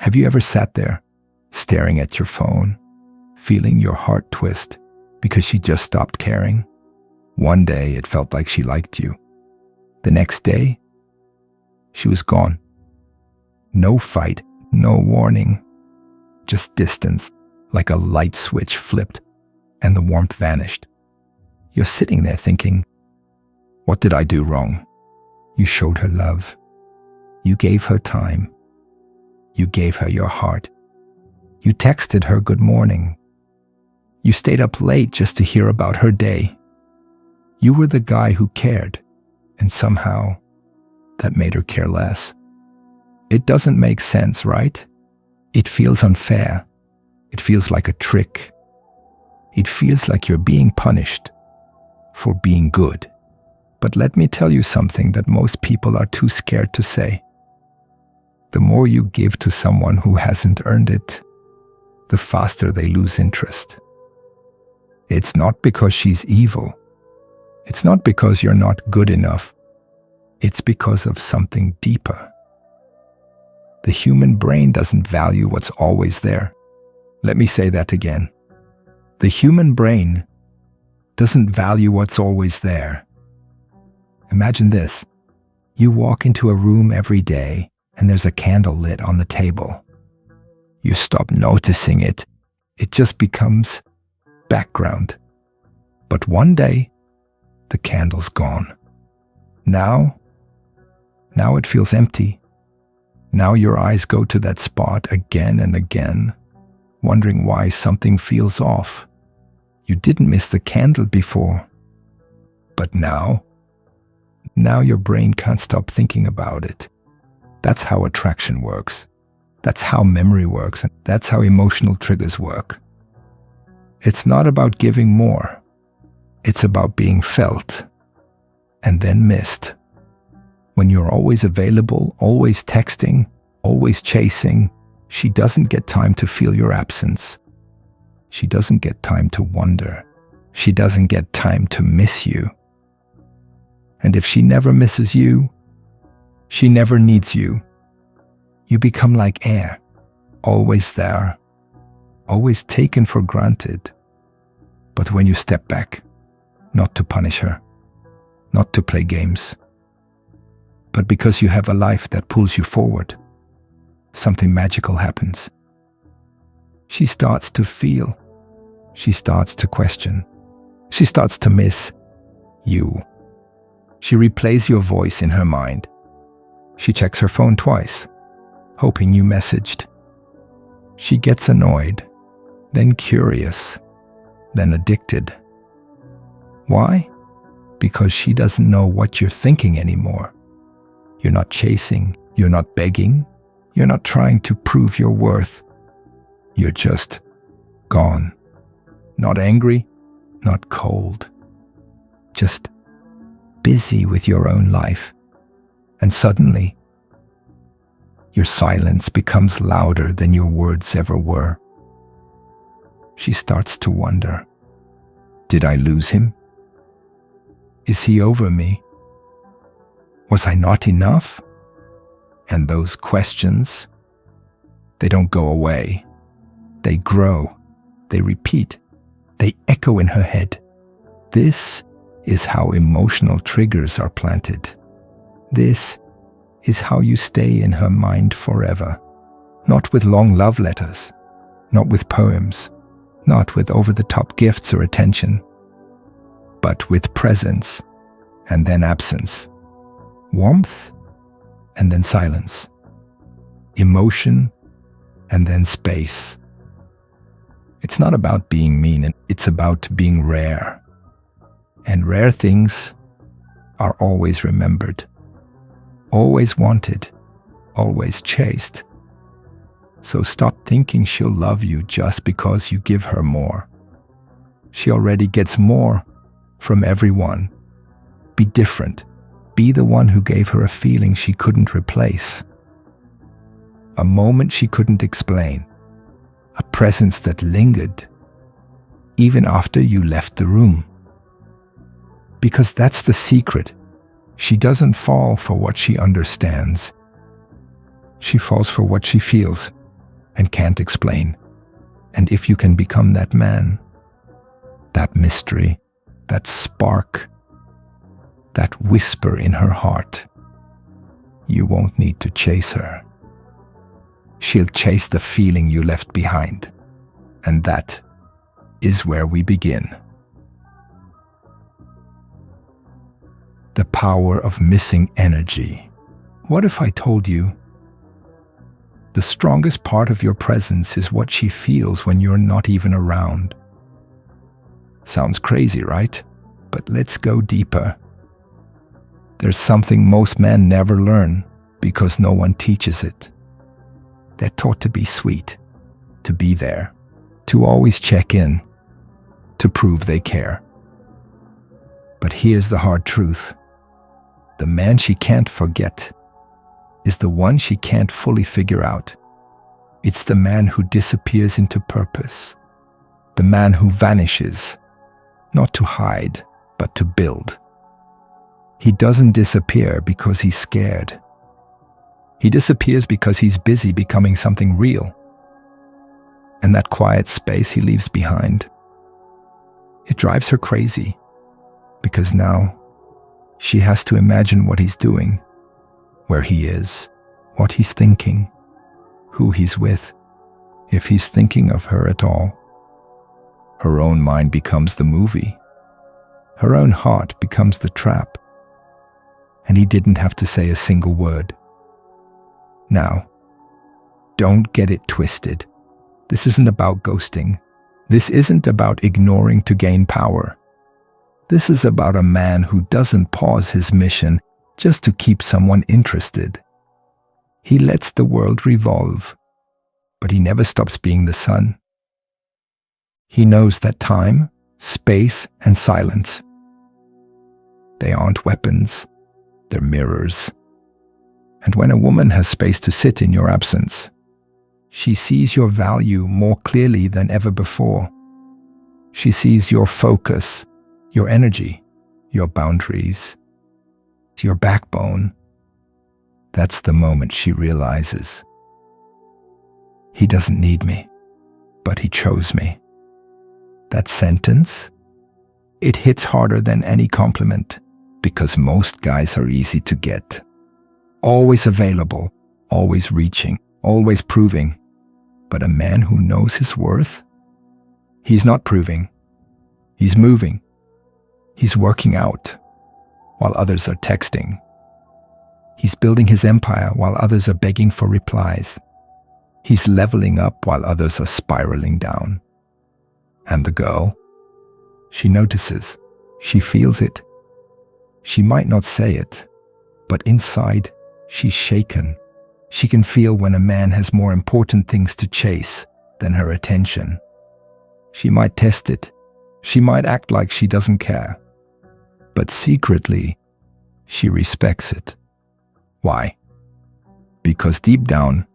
Have you ever sat there, staring at your phone, feeling your heart twist because she just stopped caring? One day it felt like she liked you. The next day, she was gone. No fight, no warning, just distance, like a light switch flipped and the warmth vanished. You're sitting there thinking, what did I do wrong? You showed her love. You gave her time. You gave her your heart. You texted her good morning. You stayed up late just to hear about her day. You were the guy who cared, and somehow that made her care less. It doesn't make sense, right? It feels unfair. It feels like a trick. It feels like you're being punished for being good. But let me tell you something that most people are too scared to say. The more you give to someone who hasn't earned it, the faster they lose interest. It's not because she's evil. It's not because you're not good enough. It's because of something deeper. The human brain doesn't value what's always there. Let me say that again. The human brain doesn't value what's always there. Imagine this. You walk into a room every day and there's a candle lit on the table. You stop noticing it. It just becomes background. But one day, the candle's gone. Now it feels empty. Now your eyes go to that spot again and again, wondering why something feels off. You didn't miss the candle before. But now your brain can't stop thinking about it. That's how attraction works. That's how memory works, and that's how emotional triggers work. It's not about giving more. It's about being felt and then missed. When you're always available, always texting, always chasing, she doesn't get time to feel your absence. She doesn't get time to wonder. She doesn't get time to miss you. And if she never misses you, she never needs you. You become like air, always there, always taken for granted. But when you step back, not to punish her, not to play games, but because you have a life that pulls you forward, something magical happens. She starts to feel. She starts to question. She starts to miss you. She replays your voice in her mind. She checks her phone twice, hoping you messaged. She gets annoyed, then curious, then addicted. Why? Because she doesn't know what you're thinking anymore. You're not chasing, you're not begging, you're not trying to prove your worth. You're just gone. Not angry, not cold. Just busy with your own life. And suddenly, your silence becomes louder than your words ever were. She starts to wonder, did I lose him? Is he over me? Was I not enough? And those questions, they don't go away. They grow, they repeat, they echo in her head. This is how emotional triggers are planted. This is how you stay in her mind forever. Not with long love letters, not with poems, not with over-the-top gifts or attention, but with presence and then absence, warmth and then silence, emotion and then space. It's not about being mean, it's about being rare. And rare things are always remembered, always wanted, always chased. So stop thinking she'll love you just because you give her more. She already gets more from everyone. Be different. Be the one who gave her a feeling she couldn't replace, a moment she couldn't explain, a presence that lingered even after you left the room. Because that's the secret. She doesn't fall for what she understands. She falls for what she feels. and can't explain. And if you can become that man, that mystery, that spark, that whisper in her heart, you won't need to chase her. She'll chase the feeling you left behind. And that is where we begin. The power of missing energy. What if I told you the strongest part of your presence is what she feels when you're not even around? Sounds crazy, right? But let's go deeper. There's something most men never learn because no one teaches it. They're taught to be sweet, to be there, to always check in, to prove they care. But here's the hard truth. The man she can't forget is the one she can't fully figure out. It's the man who disappears into purpose, the man who vanishes, not to hide, but to build. He doesn't disappear because he's scared. He disappears because he's busy becoming something real. And that quiet space he leaves behind, it drives her crazy, because now she has to imagine what he's doing, where he is, what he's thinking, who he's with, if he's thinking of her at all. Her own mind becomes the movie. Her own heart becomes the trap. And he didn't have to say a single word. Now, don't get it twisted. This isn't about ghosting. This isn't about ignoring to gain power. This is about a man who doesn't pause his mission just to keep someone interested. He lets the world revolve, but he never stops being the sun. He knows that time, space, and silence, they aren't weapons, they're mirrors. And when a woman has space to sit in your absence, she sees your value more clearly than ever before. She sees your focus, your energy, your boundaries, your backbone. That's the moment she realizes, he doesn't need me, but he chose me. That sentence, it hits harder than any compliment, because most guys are easy to get. Always available, always reaching, always proving. But a man who knows his worth, he's not proving. He's moving. He's working out while others are texting. He's building his empire while others are begging for replies. He's leveling up while others are spiraling down. And the girl, she notices, she feels it. She might not say it, but inside, she's shaken. She can feel when a man has more important things to chase than her attention. She might test it. She might act like she doesn't care. But secretly, she respects it. Why? Because deep down,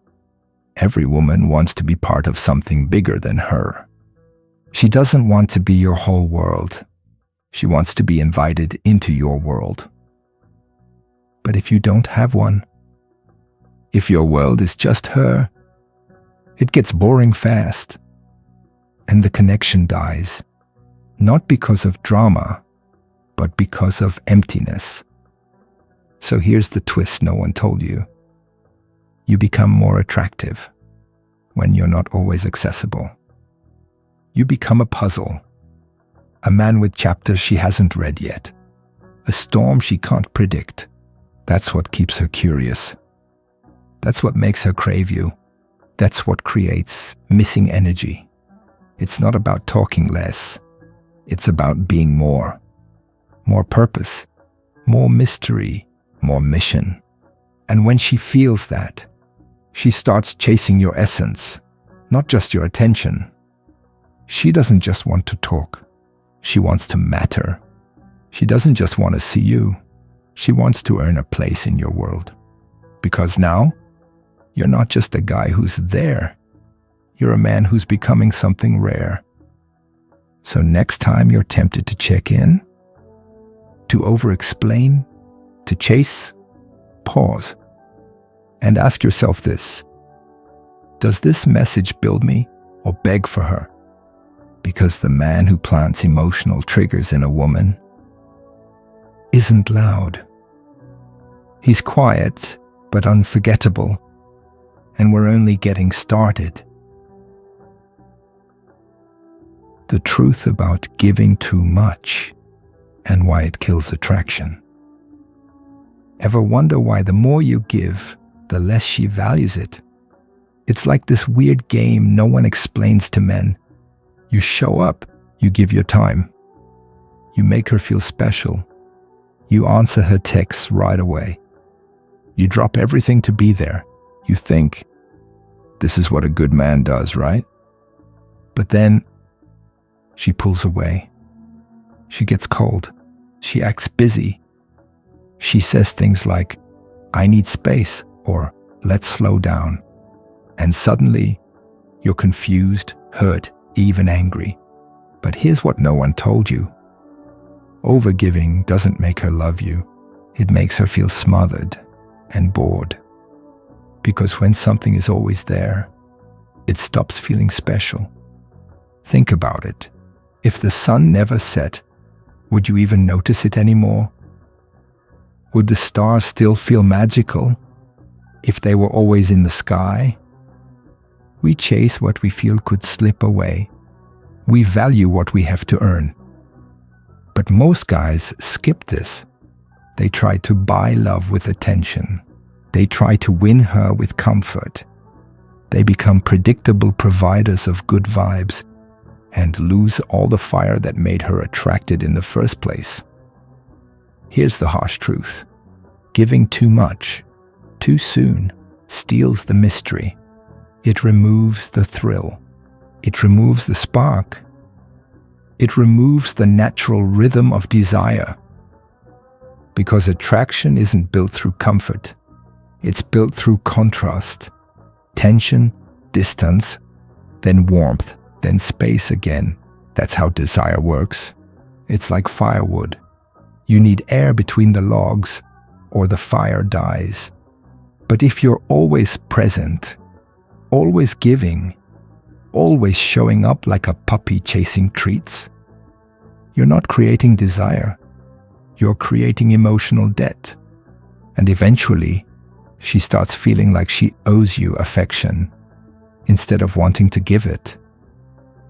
every woman wants to be part of something bigger than her. She doesn't want to be your whole world. She wants to be invited into your world. But if you don't have one, if your world is just her, it gets boring fast, and the connection dies, not because of drama, but because of emptiness. So here's the twist no one told you. You become more attractive when you're not always accessible. You become a puzzle, a man with chapters she hasn't read yet, a storm she can't predict. That's what keeps her curious. That's what makes her crave you. That's what creates missing energy. It's not about talking less. It's about being more. More purpose, more mystery, more mission. And when she feels that, she starts chasing your essence, not just your attention. She doesn't just want to talk. She wants to matter. She doesn't just want to see you. She wants to earn a place in your world. Because now, you're not just a guy who's there. You're a man who's becoming something rare. So next time you're tempted to check in, to over-explain, to chase, pause, and ask yourself this. Does this message build me or beg for her? Because the man who plants emotional triggers in a woman isn't loud. He's quiet but unforgettable, and we're only getting started. The truth about giving too much and why it kills attraction. Ever wonder why the more you give, the less she values it? It's like this weird game no one explains to men. You show up, you give your time. You make her feel special. You answer her texts right away. You drop everything to be there. You think, this is what a good man does, right? But then, she pulls away. She gets cold. She acts busy. She says things like, I need space, or let's slow down. And suddenly, you're confused, hurt, even angry. But here's what no one told you. Overgiving doesn't make her love you. It makes her feel smothered and bored. Because when something is always there, it stops feeling special. Think about it. If the sun never set, would you even notice it anymore? Would the stars still feel magical if they were always in the sky? We chase what we feel could slip away. We value what we have to earn. But most guys skip this. They try to buy love with attention. They try to win her with comfort. They become predictable providers of good vibes and lose all the fire that made her attracted in the first place. Here's the harsh truth. Giving too much, too soon, steals the mystery. It removes the thrill. It removes the spark. It removes the natural rhythm of desire. Because attraction isn't built through comfort. It's built through contrast. Tension, distance, then warmth, then space again. That's how desire works. It's like firewood. You need air between the logs, or the fire dies. But if you're always present, always giving, always showing up like a puppy chasing treats, you're not creating desire. You're creating emotional debt. And eventually, she starts feeling like she owes you affection instead of wanting to give it.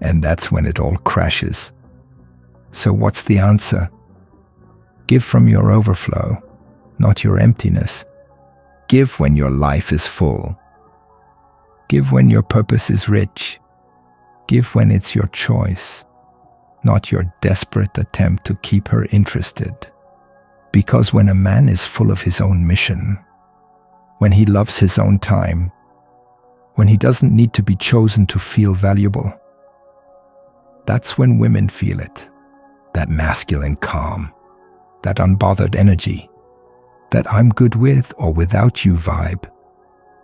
And that's when it all crashes. So what's the answer? Give from your overflow, not your emptiness. Give when your life is full. Give when your purpose is rich. Give when it's your choice, not your desperate attempt to keep her interested. Because when a man is full of his own mission, when he loves his own time, when he doesn't need to be chosen to feel valuable, that's when women feel it. That masculine calm, that unbothered energy, that I'm good with or without you vibe.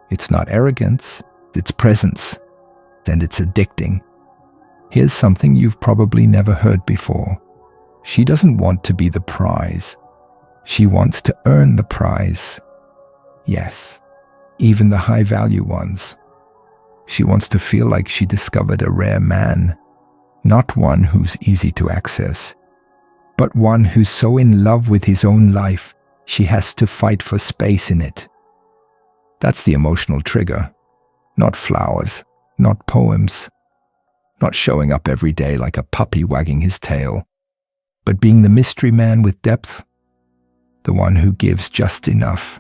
It's not arrogance, it's presence, and it's addicting. Here's something you've probably never heard before. She doesn't want to be the prize. She wants to earn the prize. Yes, even the high-value ones. She wants to feel like she discovered a rare man, not one who's easy to access, but one who's so in love with his own life, she has to fight for space in it. That's the emotional trigger. Not flowers, not poems, not showing up every day like a puppy wagging his tail, but being the mystery man with depth, the one who gives just enough,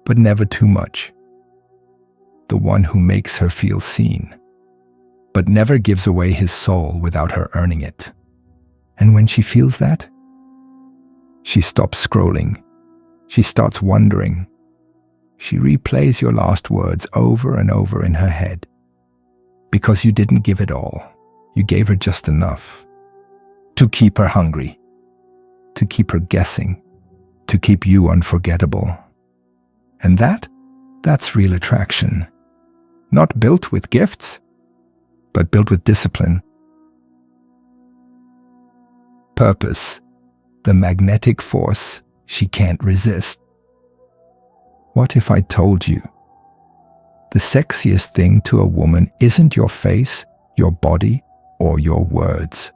but never too much, the one who makes her feel seen, but never gives away his soul without her earning it. And when she feels that, she stops scrolling. She starts wondering. She replays your last words over and over in her head. Because you didn't give it all. You gave her just enough. To keep her hungry. To keep her guessing. To keep you unforgettable. And that's real attraction. Not built with gifts, but built with discipline. Purpose, the magnetic force she can't resist. What if I told you The sexiest thing to a woman isn't your face, your body, or your words.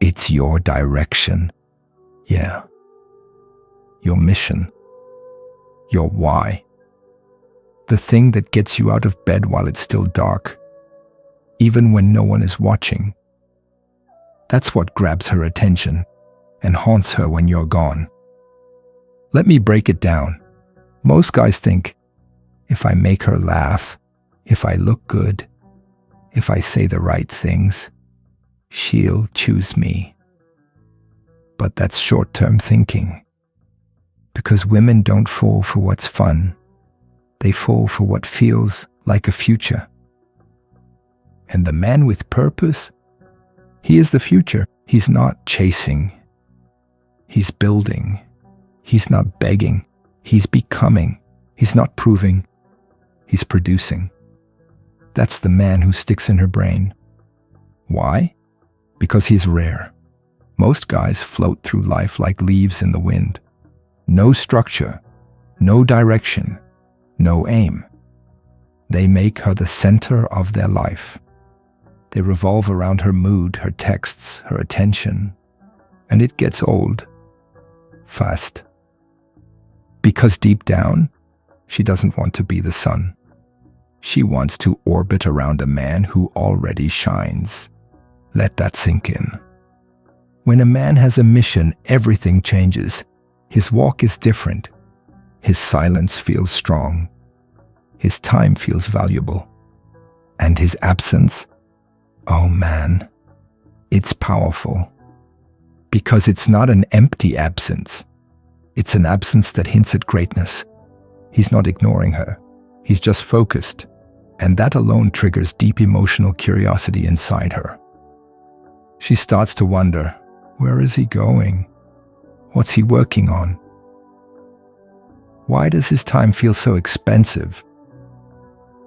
It's your direction. Yeah. Your mission. Your why. The thing that gets you out of bed while it's still dark, even when no one is watching. That's what grabs her attention and haunts her when you're gone. Let me break it down. Most guys think, if I make her laugh, if I look good, if I say the right things, she'll choose me. But that's short-term thinking. Because women don't fall for what's fun. They fall for what feels like a future. And the man with purpose, he is the future. He's not chasing. He's building. He's not begging. He's becoming. He's not proving. He's producing. That's the man who sticks in her brain. Why? Because he's rare. Most guys float through life like leaves in the wind. No structure, no direction, no aim. They make her the center of their life. They revolve around her mood, her texts, her attention, and it gets old, fast. Because deep down, she doesn't want to be the sun. She wants to orbit around a man who already shines. Let that sink in. When a man has a mission, everything changes. His walk is different. His silence feels strong. His time feels valuable. And his absence, oh man, it's powerful. Because it's not an empty absence. It's an absence that hints at greatness. He's not ignoring her. He's just focused. And that alone triggers deep emotional curiosity inside her. She starts to wonder, where is he going? What's he working on? Why does his time feel so expensive?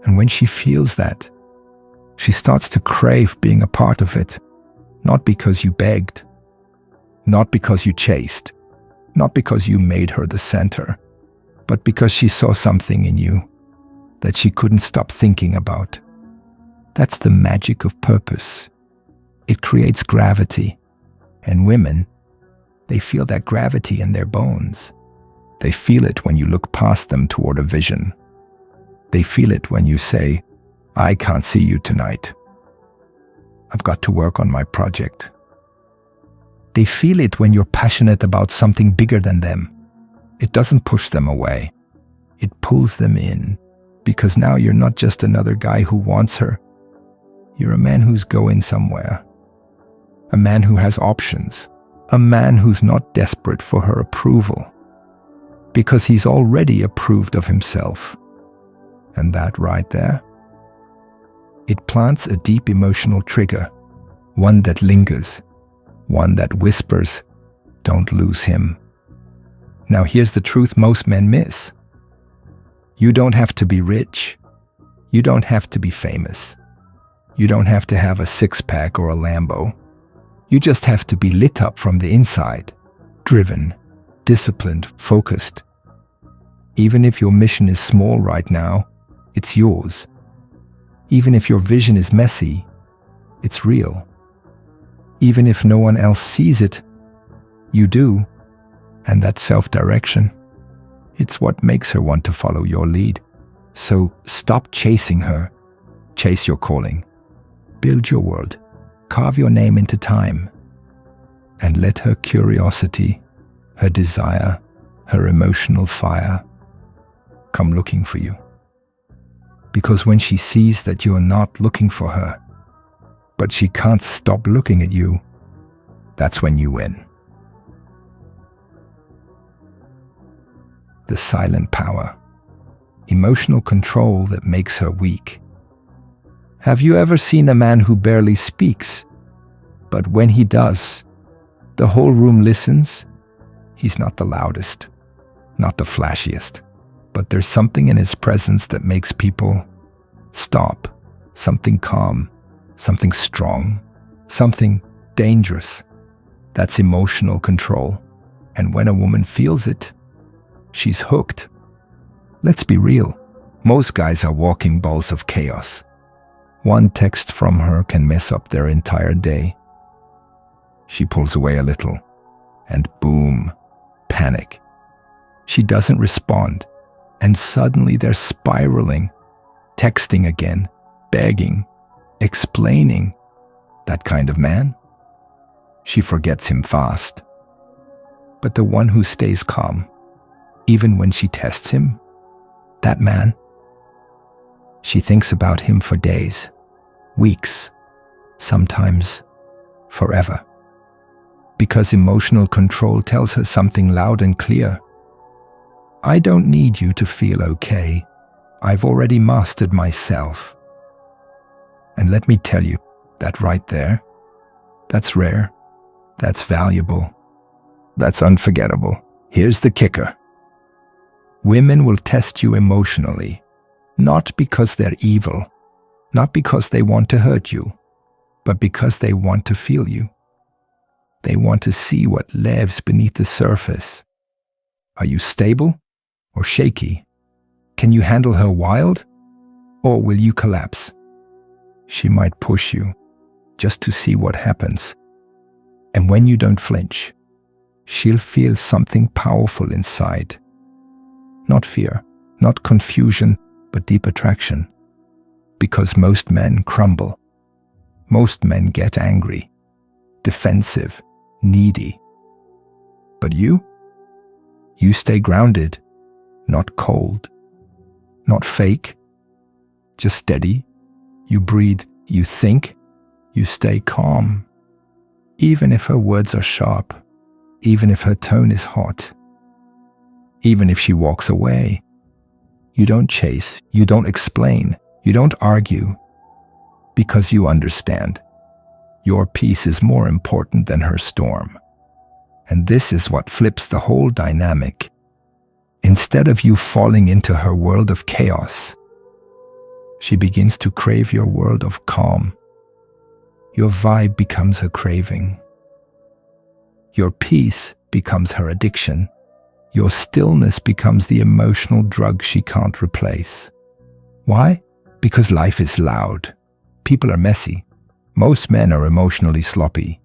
And when she feels that, she starts to crave being a part of it. Not because you begged. Not because you chased. Not because you made her the center. But because she saw something in you that she couldn't stop thinking about. That's the magic of purpose. It creates gravity. And women, they feel that gravity in their bones. They feel it when you look past them toward a vision. They feel it when you say, I can't see you tonight. I've got to work on my project. They feel it when you're passionate about something bigger than them. It doesn't push them away. It pulls them in. Because now you're not just another guy who wants her. You're a man who's going somewhere. A man who has options. A man who's not desperate for her approval. Because he's already approved of himself. And that right there, it plants a deep emotional trigger. One that lingers. One that whispers, don't lose him. Now here's the truth most men miss. You don't have to be rich. You don't have to be famous. You don't have to have a six-pack or a Lambo. You just have to be lit up from the inside, driven, disciplined, focused. Even if your mission is small right now, it's yours. Even if your vision is messy, it's real. Even if no one else sees it, you do. And that self-direction, it's what makes her want to follow your lead. So stop chasing her. Chase your calling. Build your world. Carve your name into time. And let her curiosity, her desire, her emotional fire come looking for you. Because when she sees that you're not looking for her, but she can't stop looking at you, that's when you win. The silent power, emotional control that makes her weak. Have you ever seen a man who barely speaks, but when he does, the whole room listens? He's not the loudest, not the flashiest, but there's something in his presence that makes people stop, something calm, something strong, something dangerous. That's emotional control. And when a woman feels it, she's hooked. Let's be real. Most guys are walking balls of chaos. One text from her can mess up their entire day. She pulls away a little, and boom, panic. She doesn't respond, and suddenly they're spiraling, texting again, begging, explaining. That kind of man? She forgets him fast. But the one who stays calm, even when she tests him, that man, she thinks about him for days, weeks, sometimes forever. Because emotional control tells her something loud and clear. I don't need you to feel okay. I've already mastered myself. And let me tell you, that right there, that's rare, that's valuable, that's unforgettable. Here's the kicker. Women will test you emotionally, not because they're evil, not because they want to hurt you, but because they want to feel you. They want to see what lives beneath the surface. Are you stable or shaky? Can you handle her wild, or will you collapse? She might push you just to see what happens. And when you don't flinch, she'll feel something powerful inside. Not fear, not confusion, but deep attraction. Because most men crumble. Most men get angry, defensive, needy. But you stay grounded, not cold, not fake, just steady. You breathe, you think, you stay calm. Even if her words are sharp, even if her tone is hot, even if she walks away, you don't chase, you don't explain, you don't argue, because you understand. Your peace is more important than her storm. And this is what flips the whole dynamic. Instead of you falling into her world of chaos, she begins to crave your world of calm. Your vibe becomes her craving. Your peace becomes her addiction. Your stillness becomes the emotional drug she can't replace. Why? Because life is loud. People are messy. Most men are emotionally sloppy.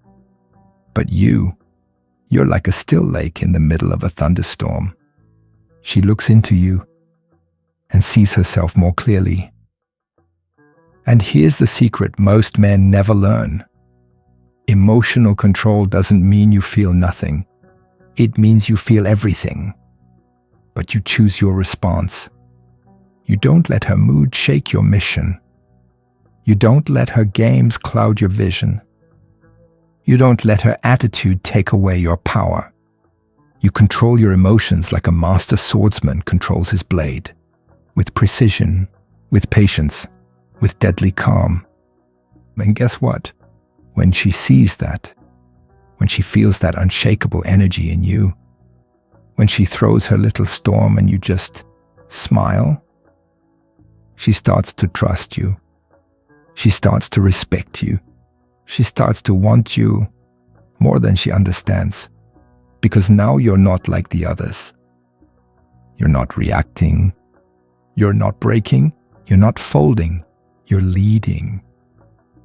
But you're like a still lake in the middle of a thunderstorm. She looks into you and sees herself more clearly. And here's the secret most men never learn. Emotional control doesn't mean you feel nothing. It means you feel everything. But you choose your response. You don't let her mood shake your mission. You don't let her games cloud your vision. You don't let her attitude take away your power. You control your emotions like a master swordsman controls his blade, with precision, with patience, with deadly calm. And guess what? When she sees that, when she feels that unshakable energy in you, when she throws her little storm and you just smile, she starts to trust you. She starts to respect you. She starts to want you more than she understands. Because now you're not like the others. You're not reacting. You're not breaking. You're not folding. You're leading.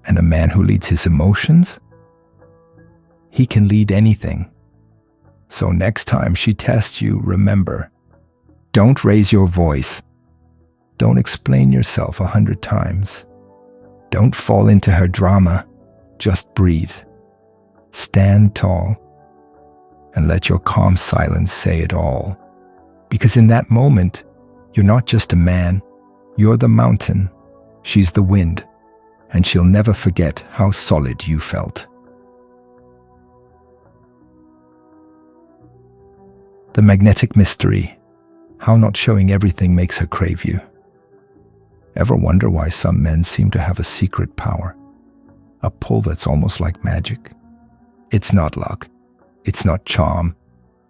And a man who leads his emotions, he can lead anything. So next time she tests you, remember, don't raise your voice. Don't explain yourself 100 times. Don't fall into her drama. Just breathe. Stand tall. And let your calm silence say it all. Because in that moment, you're not just a man. You're the mountain. She's the wind. And she'll never forget how solid you felt. The magnetic mystery. How not showing everything makes her crave you. Ever wonder why some men seem to have a secret power? A pull that's almost like magic? It's not luck. It's not charm.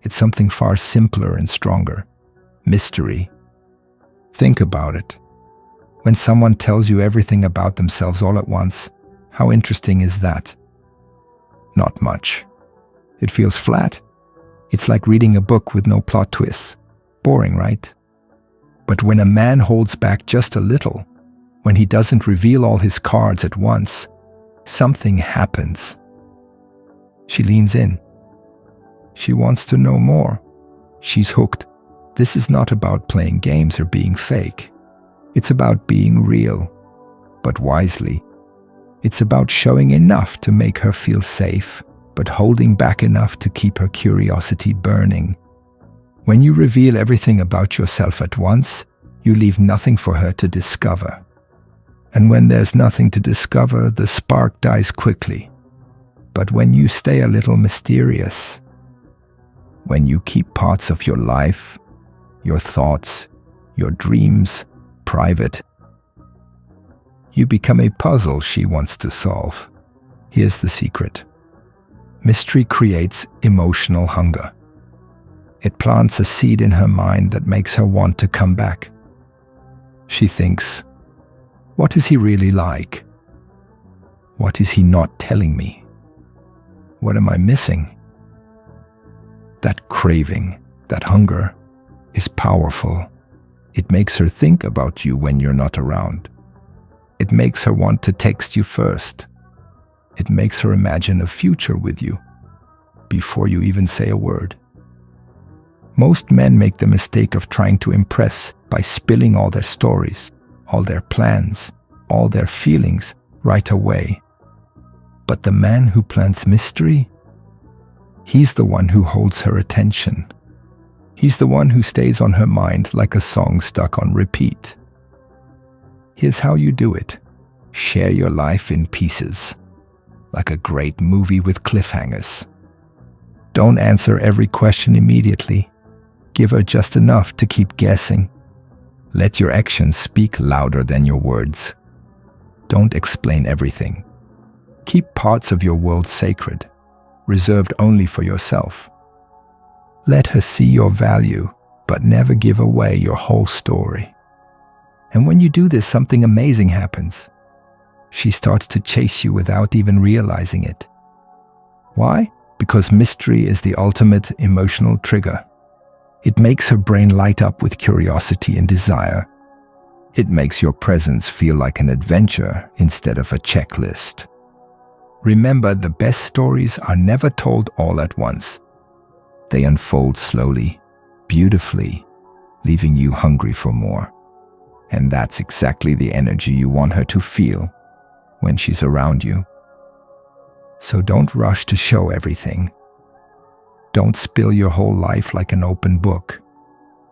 It's something far simpler and stronger. Mystery. Think about it. When someone tells you everything about themselves all at once, how interesting is that? Not much. It feels flat. It's like reading a book with no plot twists. Boring, right? But when a man holds back just a little, when he doesn't reveal all his cards at once, something happens. She leans in. She wants to know more. She's hooked. This is not about playing games or being fake. It's about being real, but wisely. It's about showing enough to make her feel safe, but holding back enough to keep her curiosity burning. When you reveal everything about yourself at once, you leave nothing for her to discover. And when there's nothing to discover, the spark dies quickly. But when you stay a little mysterious, when you keep parts of your life, your thoughts, your dreams private, you become a puzzle she wants to solve. Here's the secret. Mystery creates emotional hunger. It plants a seed in her mind that makes her want to come back. She thinks, what is he really like? What is he not telling me? What am I missing? That craving, that hunger, is powerful. It makes her think about you when you're not around. It makes her want to text you first. It makes her imagine a future with you before you even say a word. Most men make the mistake of trying to impress by spilling all their stories, all their plans, all their feelings right away. But the man who plants mystery, he's the one who holds her attention. He's the one who stays on her mind like a song stuck on repeat. Here's how you do it. Share your life in pieces, like a great movie with cliffhangers. Don't answer every question immediately. Give her just enough to keep guessing. Let your actions speak louder than your words. Don't explain everything. Keep parts of your world sacred, reserved only for yourself. Let her see your value, but never give away your whole story. And when you do this, something amazing happens. She starts to chase you without even realizing it. Why? Because mystery is the ultimate emotional trigger. It makes her brain light up with curiosity and desire. It makes your presence feel like an adventure instead of a checklist. Remember, the best stories are never told all at once. They unfold slowly, beautifully, leaving you hungry for more. And that's exactly the energy you want her to feel when she's around you. So don't rush to show everything. Don't spill your whole life like an open book.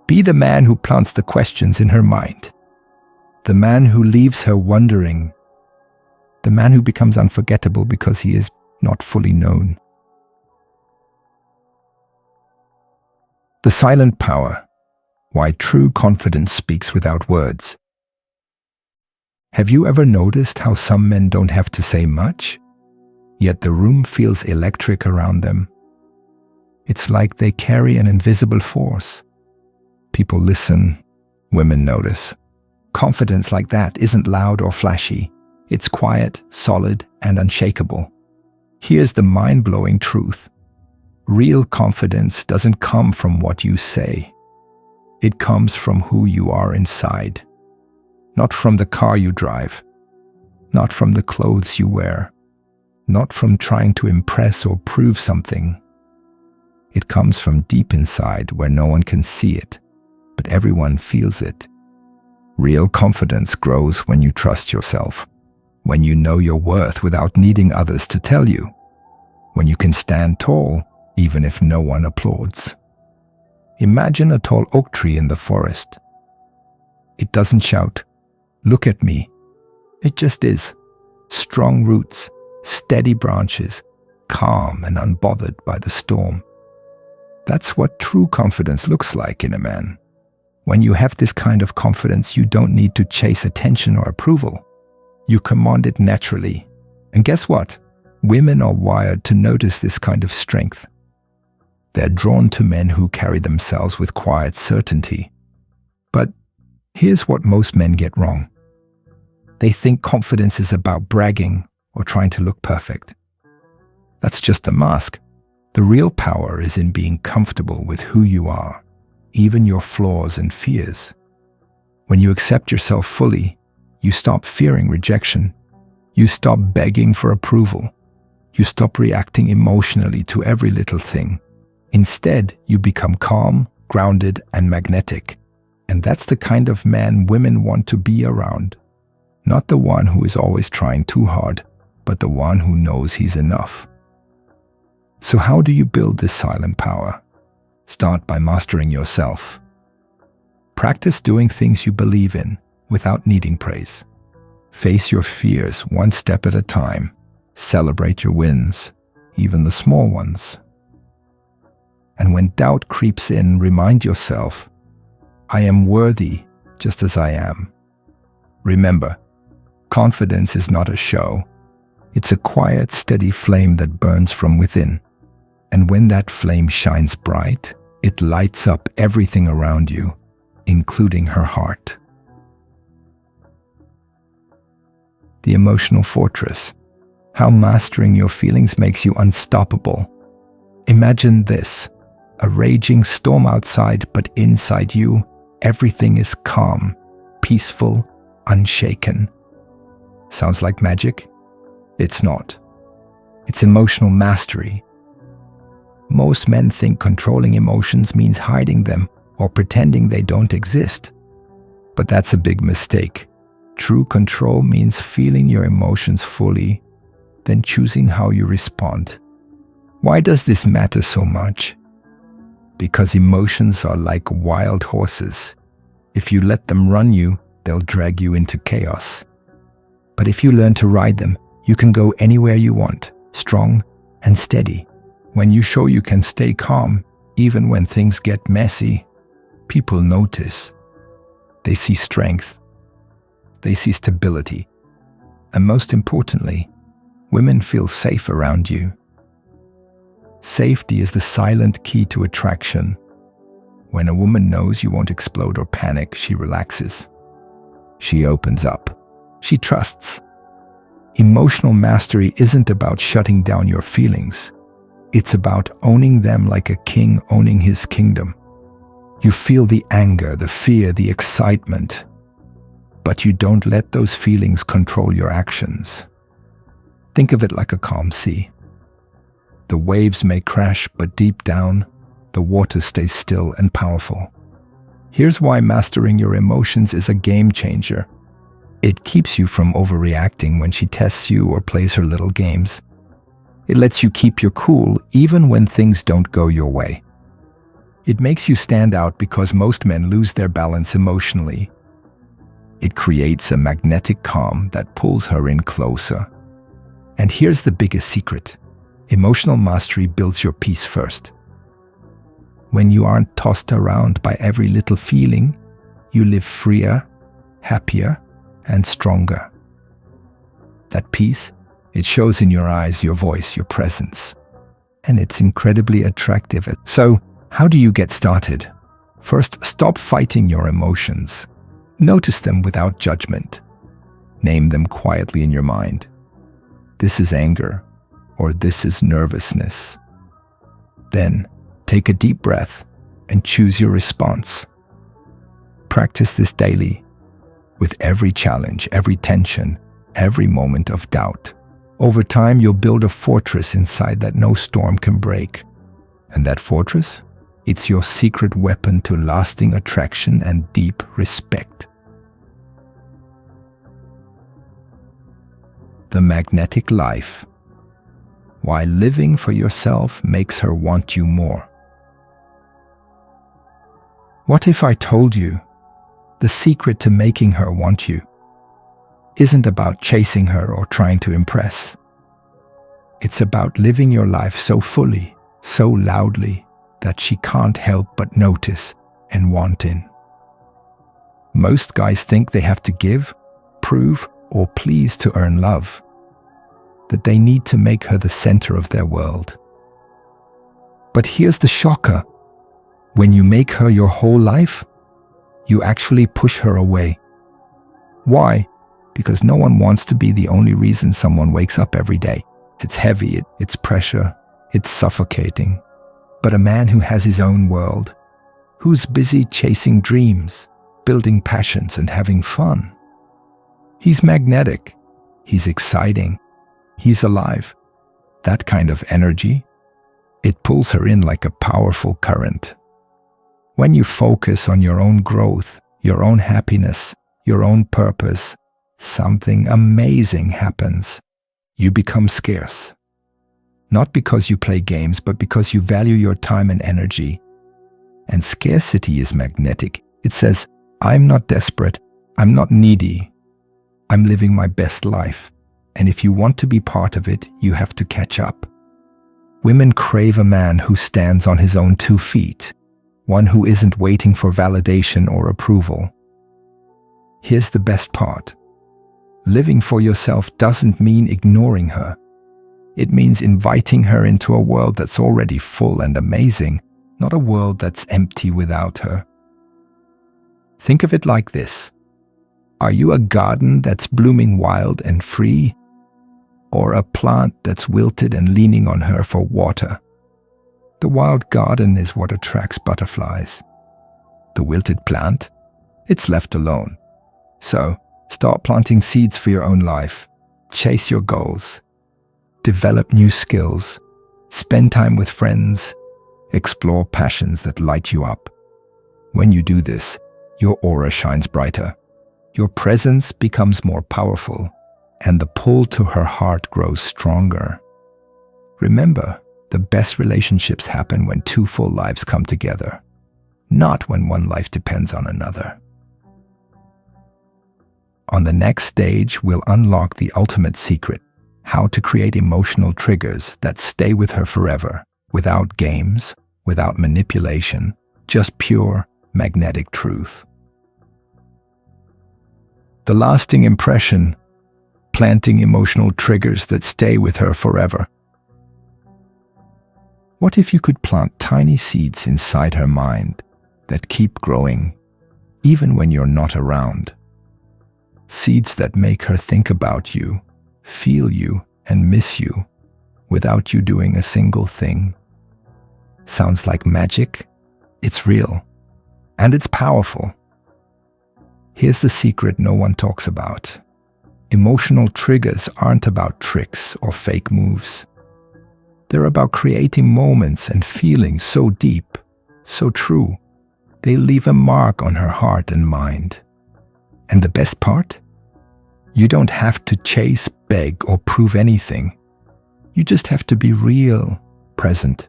Be the man who plants the questions in her mind. The man who leaves her wondering. The man who becomes unforgettable because he is not fully known. The silent power. Why true confidence speaks without words. Have you ever noticed how some men don't have to say much, yet the room feels electric around them? It's like they carry an invisible force. People listen, women notice. Confidence like that isn't loud or flashy. It's quiet, solid, and unshakable. Here's the mind-blowing truth. Real confidence doesn't come from what you say. It comes from who you are inside. Not from the car you drive. Not from the clothes you wear. Not from trying to impress or prove something. It comes from deep inside where no one can see it, but everyone feels it. Real confidence grows when you trust yourself, when you know your worth without needing others to tell you, when you can stand tall even if no one applauds. Imagine a tall oak tree in the forest. It doesn't shout, "Look at me." It just is. Strong roots, steady branches, calm and unbothered by the storm. That's what true confidence looks like in a man. When you have this kind of confidence, you don't need to chase attention or approval. You command it naturally. And guess what? Women are wired to notice this kind of strength. They're drawn to men who carry themselves with quiet certainty. But here's what most men get wrong. They think confidence is about bragging or trying to look perfect. That's just a mask. The real power is in being comfortable with who you are, even your flaws and fears. When you accept yourself fully, you stop fearing rejection. You stop begging for approval. You stop reacting emotionally to every little thing. Instead, you become calm, grounded, and magnetic. And that's the kind of man women want to be around. Not the one who is always trying too hard, but the one who knows he's enough. So how do you build this silent power? Start by mastering yourself. Practice doing things you believe in without needing praise. Face your fears one step at a time. Celebrate your wins, even the small ones. And when doubt creeps in, remind yourself, I am worthy just as I am. Remember, confidence is not a show. It's a quiet, steady flame that burns from within. And when that flame shines bright, it lights up everything around you, including her heart. The emotional fortress. How mastering your feelings makes you unstoppable. Imagine this, a raging storm outside, but inside you, everything is calm, peaceful, unshaken. Sounds like magic? It's not. It's emotional mastery. Most men think controlling emotions means hiding them or pretending they don't exist. But that's a big mistake. True control means feeling your emotions fully, then choosing how you respond. Why does this matter so much? Because emotions are like wild horses. If you let them run you, they'll drag you into chaos. But if you learn to ride them, you can go anywhere you want, strong and steady. When you show you can stay calm, even when things get messy, people notice. They see strength. They see stability. And most importantly, women feel safe around you. Safety is the silent key to attraction. When a woman knows you won't explode or panic, she relaxes. She opens up. She trusts. Emotional mastery isn't about shutting down your feelings. It's about owning them like a king owning his kingdom. You feel the anger, the fear, the excitement, but you don't let those feelings control your actions. Think of it like a calm sea. The waves may crash, but deep down, the water stays still and powerful. Here's why mastering your emotions is a game changer. It keeps you from overreacting when she tests you or plays her little games. It lets you keep your cool even when things don't go your way. It makes you stand out because most men lose their balance emotionally. It creates a magnetic calm that pulls her in closer. And here's the biggest secret. Emotional mastery builds your peace first. When you aren't tossed around by every little feeling, you live freer, happier, and stronger. That peace, it shows in your eyes, your voice, your presence. And it's incredibly attractive. So, how do you get started? First, stop fighting your emotions. Notice them without judgment. Name them quietly in your mind. This is anger, or this is nervousness. Then, take a deep breath and choose your response. Practice this daily, with every challenge, every tension, every moment of doubt. Over time, you'll build a fortress inside that no storm can break. And that fortress? It's your secret weapon to lasting attraction and deep respect. The magnetic life. Why living for yourself makes her want you more. What if I told you the secret to making her want you isn't about chasing her or trying to impress? It's about living your life so fully, so loudly, that she can't help but notice and want in. Most guys think they have to give, prove, or please to earn love, that they need to make her the center of their world. But here's the shocker. When you make her your whole life, you actually push her away. Why? Because no one wants to be the only reason someone wakes up every day. It's heavy, it's pressure, it's suffocating. But a man who has his own world, who's busy chasing dreams, building passions and having fun. He's magnetic. He's exciting. He's alive. That kind of energy, it pulls her in like a powerful current. When you focus on your own growth, your own happiness, your own purpose, something amazing happens. You become scarce. Not because you play games, but because you value your time and energy. And scarcity is magnetic. It says, I'm not desperate. I'm not needy. I'm living my best life. And if you want to be part of it, you have to catch up. Women crave a man who stands on his own 2 feet, one who isn't waiting for validation or approval. Here's the best part. Living for yourself doesn't mean ignoring her. It means inviting her into a world that's already full and amazing, not a world that's empty without her. Think of it like this. Are you a garden that's blooming wild and free, or a plant that's wilted and leaning on her for water? The wild garden is what attracts butterflies. The wilted plant, it's left alone. So, start planting seeds for your own life. Chase your goals. Develop new skills. Spend time with friends. Explore passions that light you up. When you do this, your aura shines brighter. Your presence becomes more powerful, and the pull to her heart grows stronger. Remember, the best relationships happen when 2 full lives come together, not when one life depends on another. On the next stage, we'll unlock the ultimate secret, how to create emotional triggers that stay with her forever, without games, without manipulation, just pure, magnetic truth. The lasting impression, planting emotional triggers that stay with her forever. What if you could plant tiny seeds inside her mind that keep growing, even when you're not around? Seeds that make her think about you, feel you, and miss you, without you doing a single thing. Sounds like magic? It's real. And it's powerful. Here's the secret no one talks about. Emotional triggers aren't about tricks or fake moves. They're about creating moments and feelings so deep, so true, they leave a mark on her heart and mind. And the best part? You don't have to chase, beg, or prove anything. You just have to be real, present,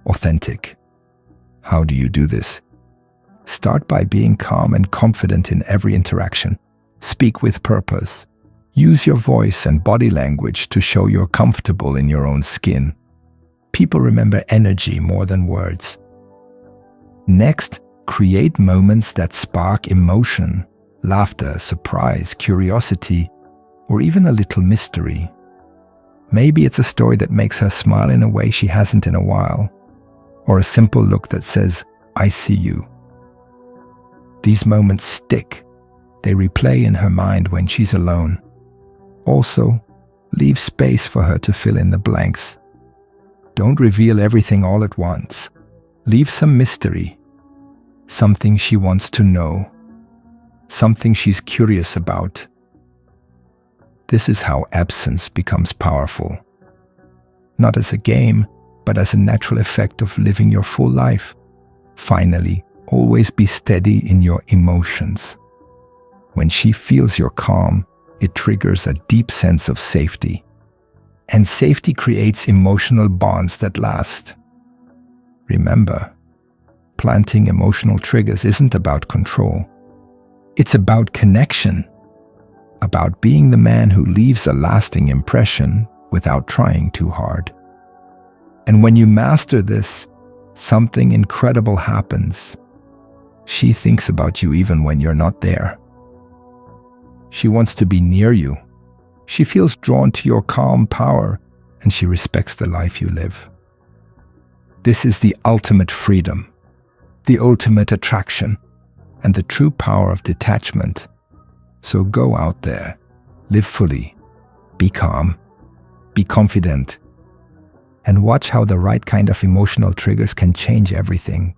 authentic. How do you do this? Start by being calm and confident in every interaction. Speak with purpose. Use your voice and body language to show you're comfortable in your own skin. People remember energy more than words. Next, create moments that spark emotion, laughter, surprise, curiosity, or even a little mystery. Maybe it's a story that makes her smile in a way she hasn't in a while, or a simple look that says, I see you. These moments stick. They replay in her mind when she's alone. Also, leave space for her to fill in the blanks. Don't reveal everything all at once. Leave some mystery. Something she wants to know. Something she's curious about. This is how absence becomes powerful. Not as a game, but as a natural effect of living your full life. Finally, always be steady in your emotions. When she feels your calm, it triggers a deep sense of safety. And safety creates emotional bonds that last. Remember, planting emotional triggers isn't about control. It's about connection. About being the man who leaves a lasting impression without trying too hard. And when you master this, something incredible happens. She thinks about you even when you're not there. She wants to be near you. She feels drawn to your calm power, and she respects the life you live. This is the ultimate freedom, the ultimate attraction, and the true power of detachment. So go out there, live fully, be calm, be confident, and watch how the right kind of emotional triggers can change everything.